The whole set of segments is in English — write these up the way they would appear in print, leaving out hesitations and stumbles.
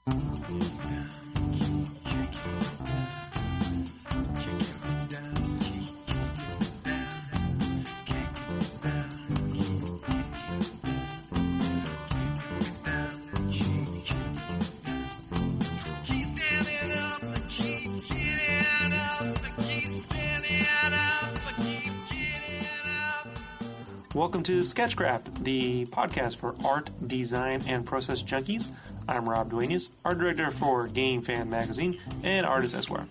Welcome to Skechcraft, the podcast for art, design, and process junkies. I'm Rob Duenas, art director for Game Fan Magazine and Artist Esquire.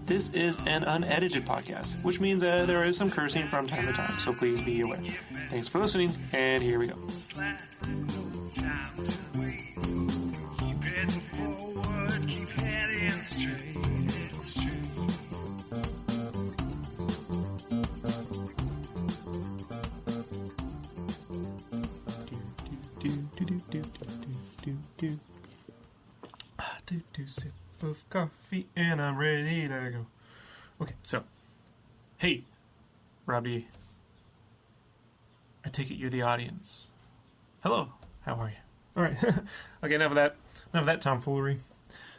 This is an unedited podcast, which means there is some cursing from time to time, so please be aware. Thanks for listening, and here we go. Sip of coffee and I'm ready to go. Okay, so, hey, Robbie, I take it you're the audience. Hello, how are you? All right, okay, enough of that tomfoolery.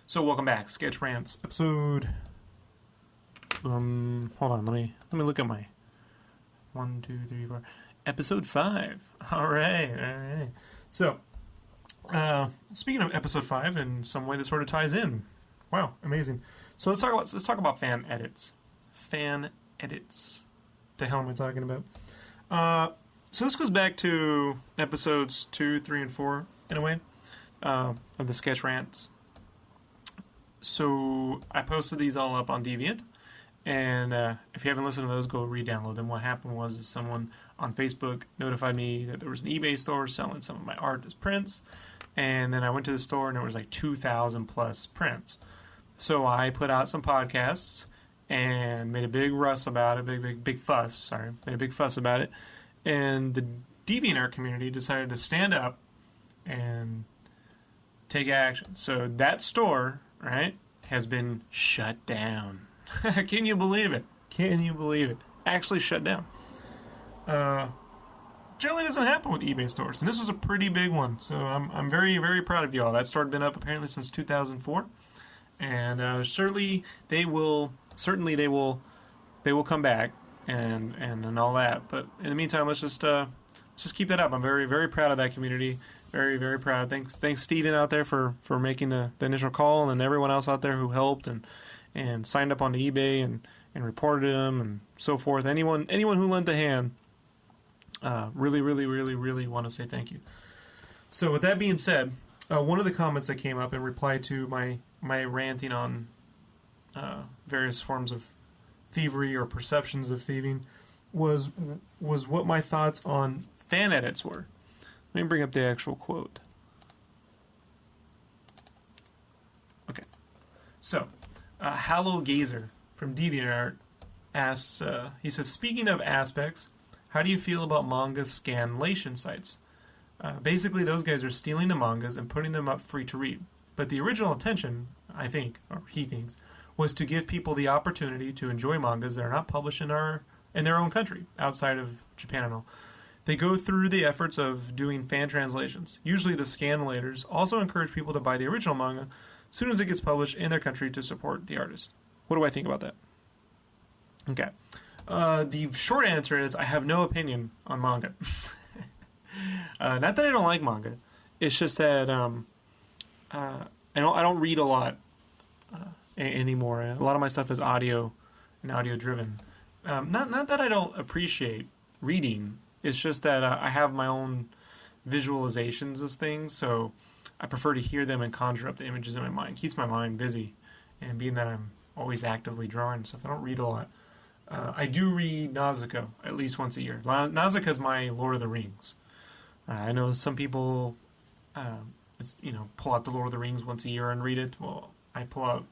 So, welcome back, Sketch Rants, episode. Hold on, let me look at my 1, 2, 3, 4. Episode 5. All right. So. Speaking of episode 5, in some way that sort of ties in. Wow, amazing. So let's talk about fan edits. Fan edits. The hell am I talking about? So this goes back to episodes 2, 3, and 4 in a way of the Sketch Rants. So I posted these all up on Deviant, and if you haven't listened to those, go re-download them. What happened was someone on Facebook notified me that there was an eBay store selling some of my art as prints. And then I went to the store and there was like 2,000 plus prints. So I put out some podcasts and made a big fuss about it. Made a big fuss about it. And the DeviantArt community decided to stand up and take action. So that store, right, has been shut down. Can you believe it? Actually shut down. Generally doesn't happen with eBay stores, and this was a pretty big one, so I'm very, very proud of y'all. That store had been up apparently since 2004, and certainly they will come back and all that. But in the meantime, let's just keep that up. I'm very, very proud of that community. Very, very proud. Thanks Steven out there for making the initial call, and everyone else out there who helped and signed up onto eBay and reported them and so forth. Anyone who lent a hand. Really, really, really, really want to say thank you. So with that being said, one of the comments that came up in reply to my ranting on various forms of thievery or perceptions of thieving was what my thoughts on fan edits were. Let me bring up the actual quote. Okay. So, Hallow Gazer from DeviantArt asks, he says, speaking of aspects, how do you feel about manga scanlation sites? Basically, those guys are stealing the mangas and putting them up free to read. But the original intention, I think, or he thinks, was to give people the opportunity to enjoy mangas that are not published in their own country, outside of Japan and all. They go through the efforts of doing fan translations. Usually the scanlators also encourage people to buy the original manga as soon as it gets published in their country to support the artist. What do I think about that? Okay. The short answer is I have no opinion on manga. Not that I don't like manga. It's just that I don't read a lot anymore. A lot of my stuff is audio and audio driven. Not that I don't appreciate reading. It's just that I have my own visualizations of things, so I prefer to hear them and conjure up the images in my mind. Keeps my mind busy, and being that I'm always actively drawing and stuff, I don't read a lot. I do read Nausicaa at least once a year. Nausicaa is my Lord of the Rings. I know some people, pull out the Lord of the Rings once a year and read it. Well, I pull out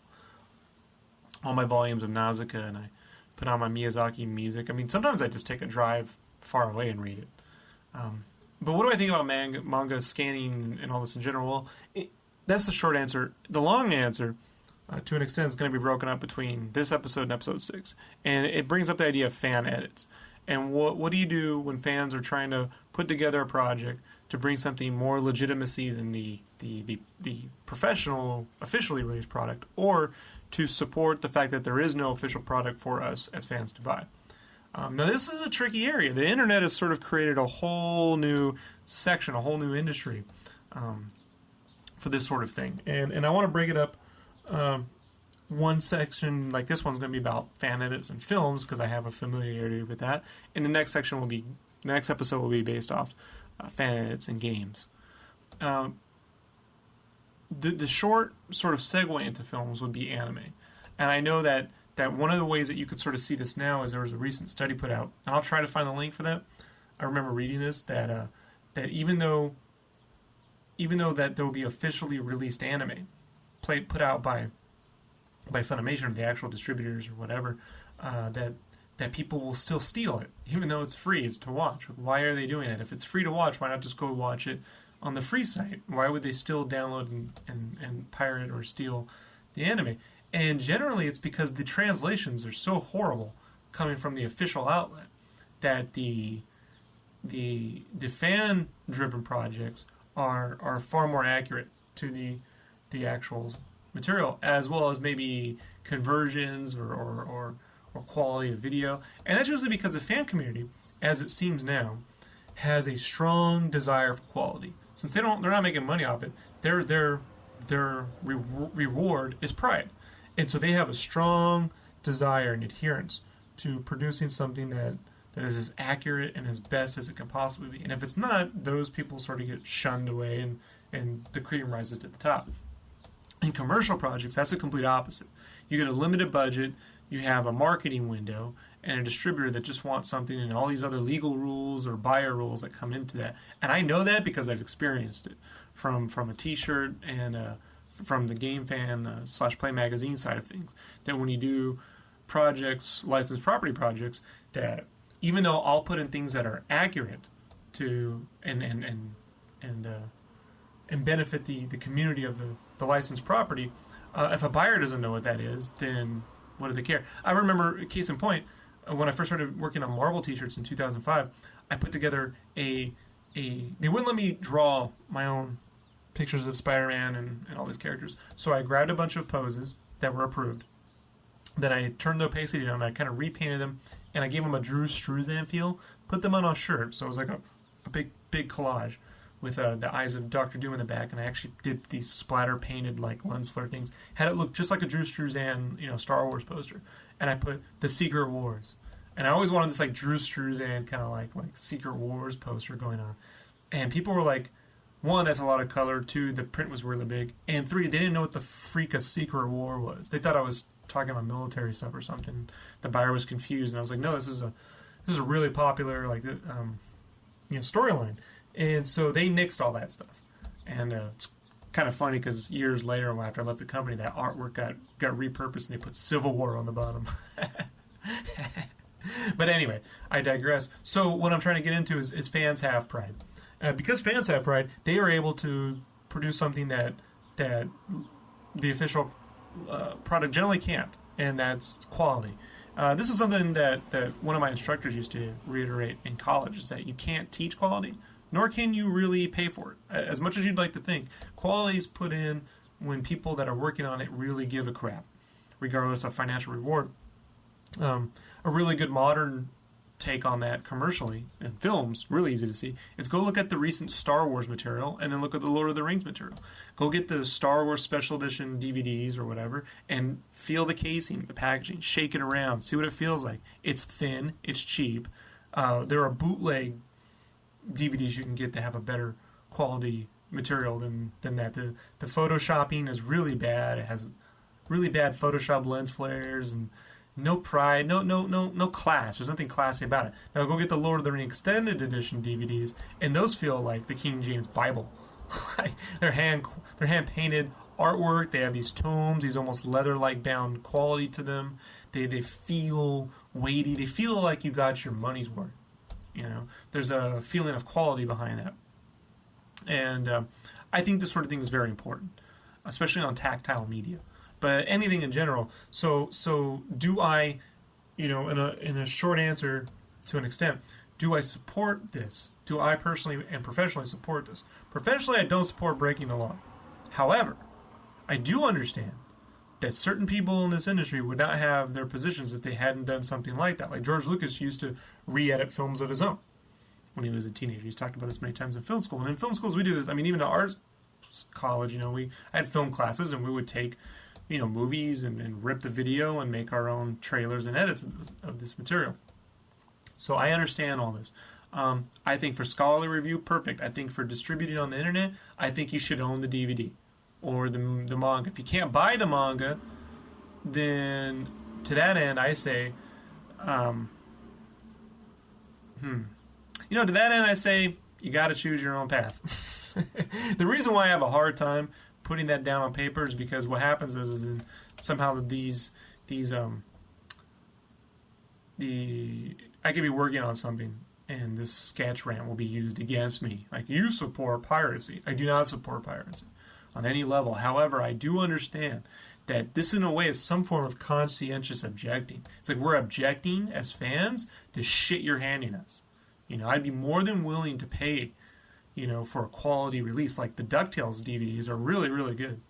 all my volumes of Nausicaa and I put on my Miyazaki music. I mean, sometimes I just take a drive far away and read it. But what do I think about manga scanning and all this in general? Well, that's the short answer. The long answer, to an extent, is going to be broken up between this episode and episode 6. And it brings up the idea of fan edits. And what do you do when fans are trying to put together a project to bring something more legitimacy than the professional, officially released product, or to support the fact that there is no official product for us as fans to buy. Now, this is a tricky area. The internet has sort of created a whole new section, a whole new industry for this sort of thing. And I want to break it up. One section, like this one's going to be about fan edits and films, because I have a familiarity with that. And the next episode will be based off fan edits and games. The short sort of segue into films would be anime. And I know that one of the ways that you could sort of see this now is there was a recent study put out, and I'll try to find the link for that. I remember reading this, that even though that there will be officially released anime put out by Funimation or the actual distributors or whatever, that people will still steal it, even though it's free to watch. Why are they doing that? If it's free to watch, why not just go watch it on the free site? Why would they still download and pirate or steal the anime? And generally it's because the translations are so horrible coming from the official outlet that the fan-driven projects are far more accurate to the actual material, as well as maybe conversions or quality of video. And that's usually because the fan community, as it seems now, has a strong desire for quality. Since they're not making money off it, their reward is pride. And so they have a strong desire and adherence to producing something that is as accurate and as best as it can possibly be. And if it's not, those people sort of get shunned away and the cream rises to the top. In commercial projects, that's the complete opposite. You get a limited budget, you have a marketing window, and a distributor that just wants something, and all these other legal rules or buyer rules that come into that. And I know that because I've experienced it from a t-shirt and from the game fan / play magazine side of things. That when you do projects, licensed property projects, that even though I'll put in things that are accurate to and benefit the community of the licensed property, if a buyer doesn't know what that is, then what do they care? I remember, case in point, when I first started working on Marvel t-shirts in 2005, I put together they wouldn't let me draw my own pictures of Spider-Man and all these characters. So I grabbed a bunch of poses that were approved. Then I turned the opacity down and I kind of repainted them, and I gave them a Drew Struzan feel, put them on a shirt. So it was like a big collage with the eyes of Dr. Doom in the back, and I actually did these splatter painted like lens flare things. Had it look just like a Drew Struzan, Star Wars poster. And I put the Secret Wars. And I always wanted this like Drew Struzan kind of like Secret Wars poster going on. And people were like, 1, that's a lot of color. 2, the print was really big. And 3, they didn't know what the freak a Secret War was. They thought I was talking about military stuff or something. The buyer was confused, and I was like, no, this is a really popular storyline. And so they nixed all that stuff. And it's kind of funny because years later, after I left the company, that artwork got repurposed and they put Civil War on the bottom. But anyway, I digress. So what I'm trying to get into is fans have pride. Because fans have pride, they are able to produce something that the official product generally can't, and that's quality. This is something that one of my instructors used to reiterate in college, is that you can't teach quality, nor can you really pay for it. As much as you'd like to think, quality is put in when people that are working on it really give a crap, regardless of financial reward. A really good modern take on that commercially in films, really easy to see, is go look at the recent Star Wars material and then look at the Lord of the Rings material. Go get the Star Wars special edition DVDs or whatever and feel the casing, the packaging, shake it around, see what it feels like. It's thin, it's cheap. There are bootleg DVDs you can get that have a better quality material than that. The photoshopping is really bad. It has really bad Photoshop lens flares and no pride, no class. There's nothing classy about it. Now go get the Lord of the Rings extended edition DVDs, and those feel like the King James Bible. They're hand painted artwork. They have these tomes, these almost leather-like bound quality to them. They feel weighty. They feel like you got your money's worth. There's a feeling of quality behind that, and I think this sort of thing is very important, especially on tactile media. But anything in general. So do I, in a short answer to an extent, do I support this? Do I personally and professionally support this? Professionally, I don't support breaking the law. However, I do understand that certain people in this industry would not have their positions if they hadn't done something like that. Like George Lucas used to re-edit films of his own when he was a teenager. He's talked about this many times in film school. And in film schools, we do this. I mean, even at our college, I had film classes, and we would take, movies and rip the video and make our own trailers and edits of this material. So I understand all this. I think for scholarly review, perfect. I think for distributing on the internet, I think you should own the DVD or the manga. If you can't buy the manga, then to that end, I say, to that end, I say you got to choose your own path. The reason why I have a hard time putting that down on paper is because what happens is somehow I could be working on something, and this sketch rant will be used against me. Like, you support piracy. I do not support piracy on any level. However, I do understand that this, in a way, is some form of conscientious objecting. It's like we're objecting as fans to shit you're handing us. I'd be more than willing to pay, for a quality release. Like the DuckTales DVDs are really, really good.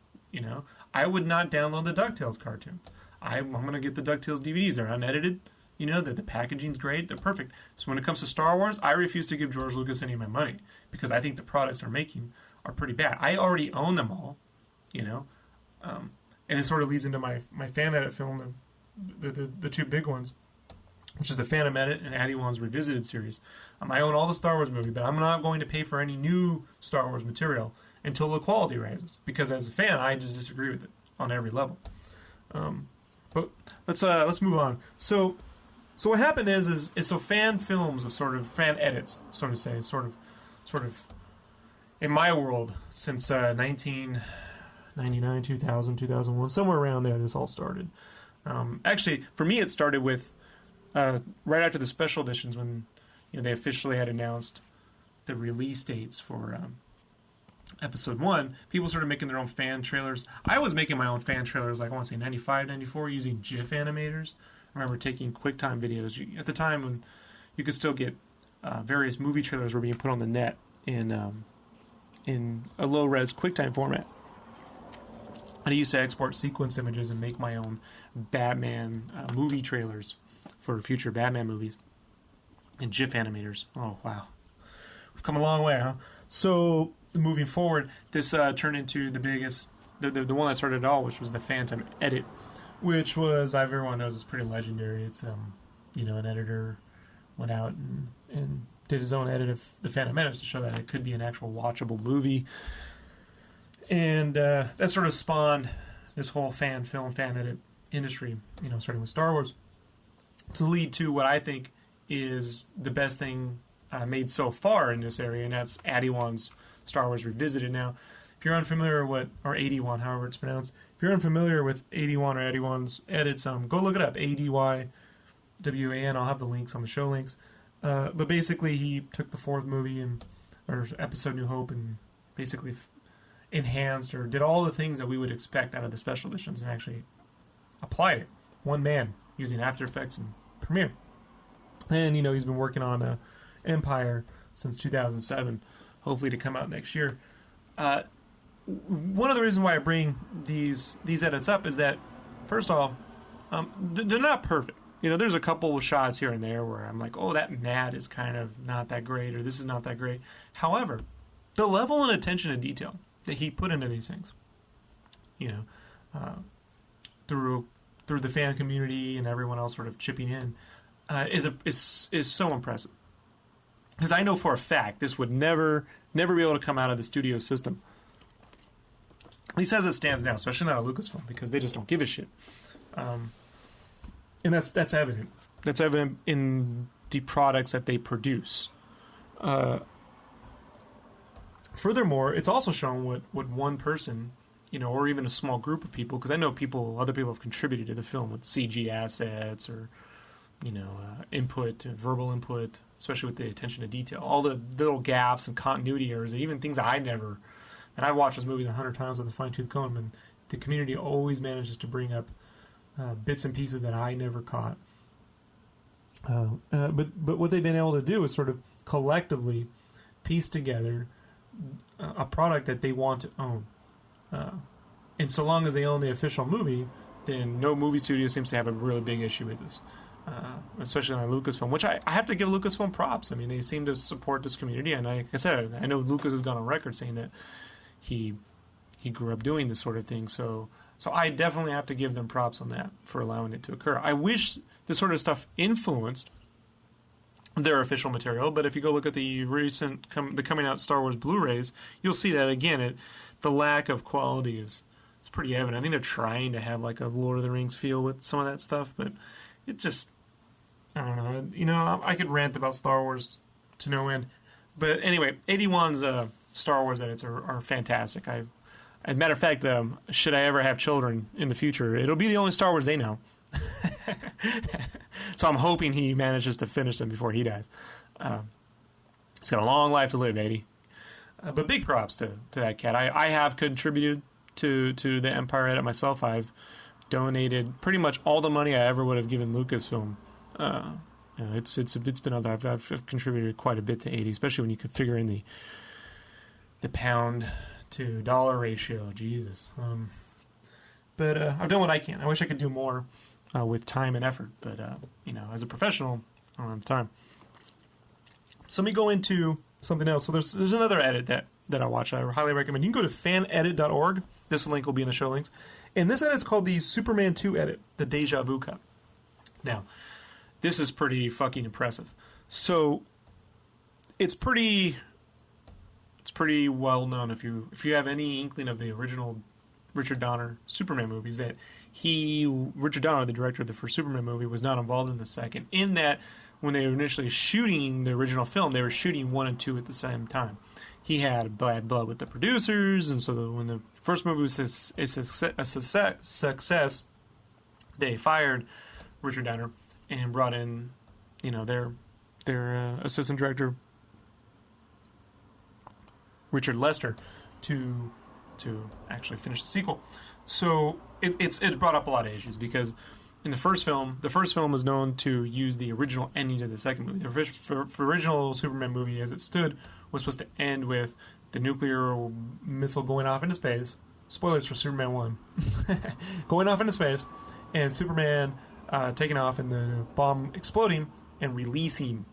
I would not download the DuckTales cartoon. I'm going to get the DuckTales DVDs. They're unedited. That the packaging's great. They're perfect. So when it comes to Star Wars, I refuse to give George Lucas any of my money because I think the products they're making are pretty bad. I already own them all, and it sort of leads into my fan edit film, the two big ones, which is the Phantom Edit and Addy Wan's Revisited series. I own all the Star Wars movies, but I'm not going to pay for any new Star Wars material until the quality rises, because as a fan, I just disagree with it on every level. But let's move on. So what happened is so fan films of sort of fan edits, so to say, sort of in my world since 1999, 2000, 2001, somewhere around there, this all started. Actually, for me, it started with right after the special editions when they officially had announced the release dates for episode 1. People started making their own fan trailers. I was making my own fan trailers, like I want to say 95, 94, using GIF animators. I remember taking QuickTime videos. At the time when you could still get various movie trailers were being put on the net in a low-res QuickTime format. And I used to export sequence images and make my own Batman movie trailers for future Batman movies and GIF animators. Oh, wow. We've come a long way, huh? So, moving forward, this turned into the biggest, the one that started it all, which was the Phantom Edit, which was, everyone knows, it's pretty legendary. It's, an editor went out and did his own edit of the Phantom Menace to show that it could be an actual watchable movie. And that sort of spawned this whole fan edit industry, starting with Star Wars, to lead to what I think is the best thing made so far in this area, and that's Addy Wan's Star Wars Revisited. Now, if you're unfamiliar with, or 81, however it's pronounced, if you're unfamiliar with 81 or Addy Wan's edits, go look it up, ADYWAN. I'll have the links on the show links. But basically, he took the fourth movie or episode New Hope and basically enhanced or did all the things that we would expect out of the special editions and actually applied it. One man using After Effects and Premiere. And, he's been working on Empire since 2007, hopefully to come out next year. One of the reasons why I bring these edits up is that, first off, they're not perfect. There's a couple of shots here and there where I'm like, oh, that matte is kind of not that great, or this is not that great. However, the level and attention to detail that he put into these things, through the fan community and everyone else sort of chipping in, is so impressive. Because I know for a fact this would never be able to come out of the studio system. At least as it stands now, especially not a Lucasfilm, because they just don't give a shit. And that's evident. That's evident in the products that they produce. Furthermore, it's also shown what one person, or even a small group of people, because I know other people have contributed to the film with CG assets or, input, verbal input, especially with the attention to detail. All the little gaffes and continuity errors, and even things and I've watched this movie 100 times with a fine-tooth comb, and the community always manages to bring up bits and pieces that I never caught. But what they've been able to do is sort of collectively piece together a product that they want to own. And so long as they own the official movie, then no movie studio seems to have a really big issue with this. Especially on Lucasfilm, which I have to give Lucasfilm props. I mean, they seem to support this community, and like I said, I know Lucas has gone on record saying that he grew up doing this sort of thing. So I definitely have to give them props on that for allowing it to occur. I wish this sort of stuff influenced their official material, but if you go look at the recent the coming out Star Wars Blu-rays, you'll see that again. The lack of quality is pretty evident. I think they're trying to have like a Lord of the Rings feel with some of that stuff, but it just, I don't know. You know, I could rant about Star Wars to no end. But anyway, 81's Star Wars edits are fantastic. As a matter of fact, should I ever have children in the future, it'll be the only Star Wars they know. So I'm hoping he manages to finish them before he dies. He's got a long life to live, 80. But big props to that cat. I have contributed to the Empire edit myself. I've donated pretty much all the money I ever would have given Lucasfilm. It's been other. I've contributed quite a bit to 80, especially when you could figure in the pound to dollar ratio. Jesus. But I've done what I can. I wish I could do more with time and effort. But as a professional, I don't have time. So let me go into something else. So there's another edit that I watch. I highly recommend. You can go to fanedit.org. This link will be in the show links. And this edit's called the Superman 2 edit, the Deja Vu cut. Now, this is pretty fucking impressive. So, it's pretty well known if you have any inkling of the original Richard Donner Superman movies that Richard Donner, the director of the first Superman movie, was not involved in the second. In that, when they were initially shooting the original film, they were shooting 1 and 2 at the same time. He had bad blood with the producers, and so when the first movie was a success, they fired Richard Donner and brought in, their assistant director, Richard Lester, to actually finish the sequel. So it's brought up a lot of issues because in the first film was known to use the original ending to the second movie. The original Superman movie, as it stood, was supposed to end with the nuclear missile going off into space. Spoilers for Superman 1. Going off into space, and Superman taking off and the bomb exploding and releasing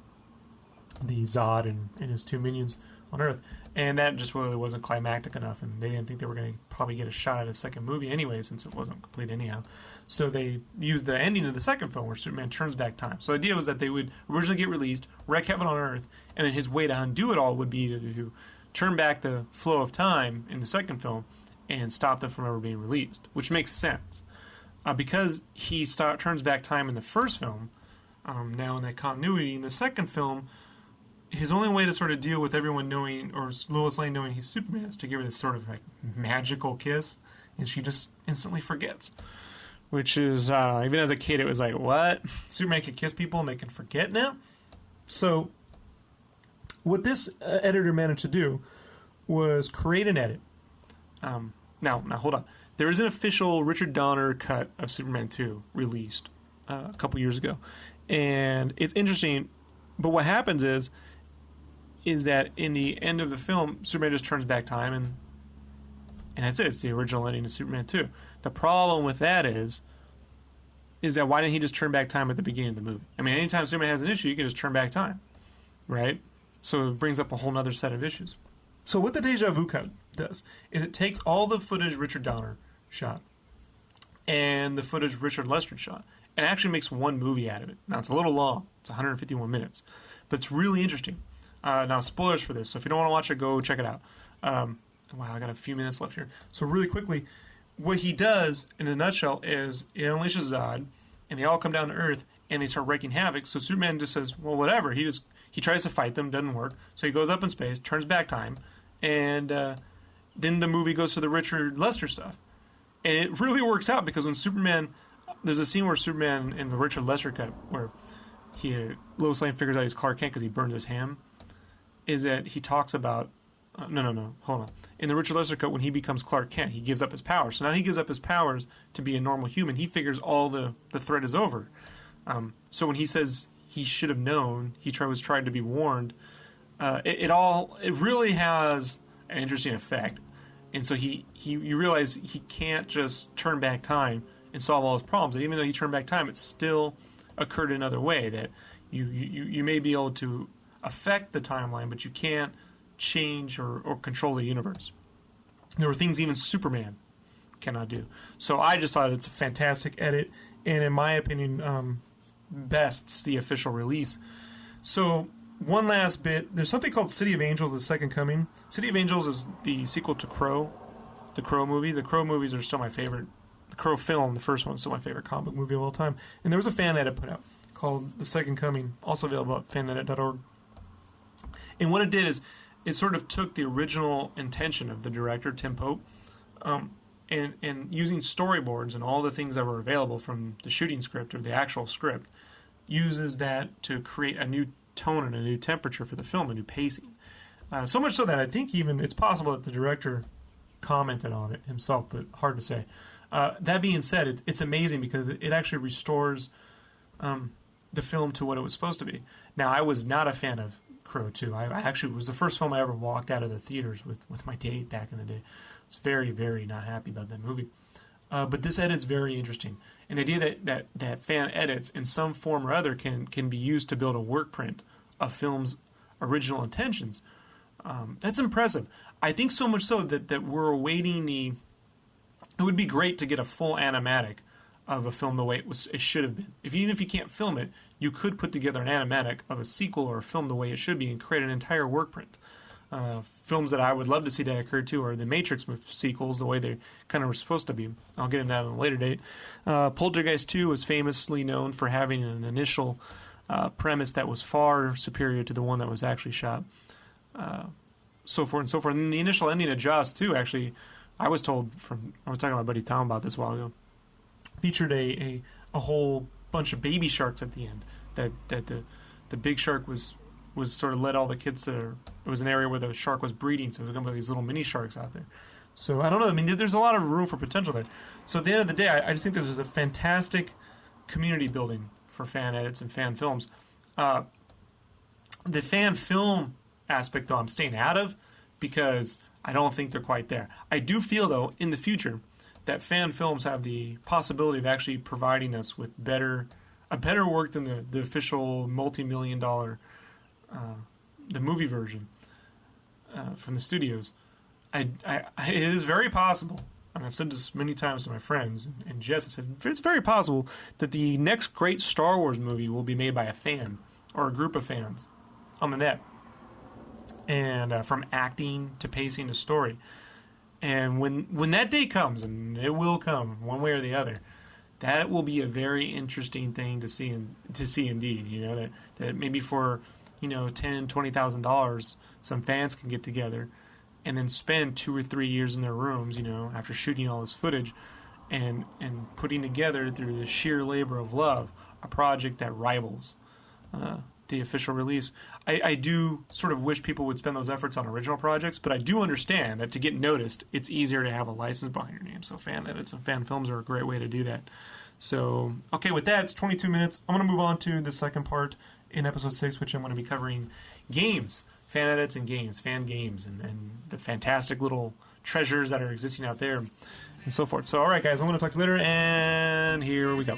the Zod and his 2 minions on Earth. And that just really wasn't climactic enough, and they didn't think they were going to probably get a shot at a second movie anyway, since it wasn't complete anyhow. So they used the ending of the second film where Superman turns back time. So the idea was that they would originally get released, wreak heaven on Earth, and then his way to undo it all would be to turn back the flow of time in the second film and stop them from ever being released, which makes sense. Because he turns back time in the first film, now in that continuity, in the second film, his only way to sort of deal with everyone knowing, or Lois Lane knowing he's Superman, is to give her this sort of like magical kiss, and she just instantly forgets. Which is, even as a kid, it was like, what? Superman can kiss people and they can forget now? So, what this editor managed to do was create an edit. Now, hold on. There is an official Richard Donner cut of Superman 2 released a couple years ago. And it's interesting, but what happens is that in the end of the film, Superman just turns back time, and that's it. It's the original ending of Superman 2. The problem with that is that why didn't he just turn back time at the beginning of the movie? I mean, anytime Superman has an issue, you can just turn back time, right? So it brings up a whole other set of issues. So what the Deja Vu cut does is it takes all the footage Richard Donner shot and the footage Richard Lester shot and actually makes one movie out of it. Now, it's a little long. It's 151 minutes. But it's really interesting. Now, spoilers for this, so if you don't want to watch it, go check it out. Wow, I got a few minutes left here. So really quickly, what he does, in a nutshell, is he unleashes Zod, and they all come down to Earth, and they start wreaking havoc. So Superman just says, well, whatever. He tries to fight them, doesn't work. So he goes up in space, turns back time, and then the movie goes to the Richard Lester stuff. And it really works out, because when Superman... There's a scene where Superman in the Richard Lester cut, where Lois Lane figures out he's Clark Kent because he burned his hand, is that he talks about... No, hold on. In the Richard Lester cut, when he becomes Clark Kent, he gives up his powers. So now he gives up his powers to be a normal human. He figures all the threat is over. So when he says he should have known. He was tried to be warned. It really has an interesting effect. And so you realize he can't just turn back time and solve all his problems. And even though he turned back time, it still occurred another way, that you may be able to affect the timeline, but you can't change or control the universe. There were things even Superman cannot do. So I just thought it's a fantastic edit, and in my opinion, bests the official release. So one last bit, there's something called City of Angels, The Second Coming. City of Angels is the sequel to Crow, the Crow movie. The Crow movies are still my favorite. The Crow film, the first one, is still my favorite comic book movie of all time. And there was a fan edit put out called The Second Coming, also available at fanedit.org. And what it did is it sort of took the original intention of the director, Tim Pope, and using storyboards and all the things that were available from the shooting script or the actual script, uses that to create a new tone and a new temperature for the film, a new pacing. So much so that I think even it's possible that the director commented on it himself, but hard to say. That being said, it's amazing because it actually restores the film to what it was supposed to be. Now, I was not a fan of Crow 2. I actually, it was the first film I ever walked out of the theaters with my date back in the day. I was very, very not happy about that movie. But this edit's very interesting. And the idea that fan edits in some form or other can be used to build a work print of film's original intentions, that's impressive. I think so much so that we're awaiting it would be great to get a full animatic of a film the way it should have been. Even if you can't film it, you could put together an animatic of a sequel or a film the way it should be and create an entire work print. Films that I would love to see that occur too are the Matrix sequels, the way they kind of were supposed to be. I'll get into that on a later date. Poltergeist 2 was famously known for having an initial premise that was far superior to the one that was actually shot. So forth and so forth. And the initial ending of Jaws 2, actually, I was talking to my buddy Tom about this a while ago, featured a whole bunch of baby sharks at the end. That the big shark was sort of led all the kids to. It was an area where the shark was breeding, so there was going to be these little mini sharks out there. So I don't know. I mean, there's a lot of room for potential there. So at the end of the day, I just think there's a fantastic community building for fan edits and fan films. The fan film aspect, though, I'm staying out of because I don't think they're quite there. I do feel, though, in the future that fan films have the possibility of actually providing us with a better work than the official multi-million-dollar the movie version from the studios. It is very possible, and I've said this many times to my friends and Jess, I said it's very possible that the next great Star Wars movie will be made by a fan or a group of fans on the net, and from acting to pacing to story. And when that day comes, and it will come one way or the other, that will be a very interesting thing to see indeed. You know, that maybe for $10,000, $20,000, some fans can get together and then spend 2 or 3 years in their rooms, after shooting all this footage, and putting together through the sheer labor of love a project that rivals the official release. I do sort of wish people would spend those efforts on original projects, but I do understand that to get noticed, it's easier to have a license behind your name. So fan edits and fan films are a great way to do that. So, okay, with that, it's 22 minutes. I'm going to move on to the second part in episode 6, which I'm going to be covering games, fan edits and games, fan games, and the fantastic little treasures that are existing out there and so forth. So, all right, guys, I'm going to talk to you later, and here we go.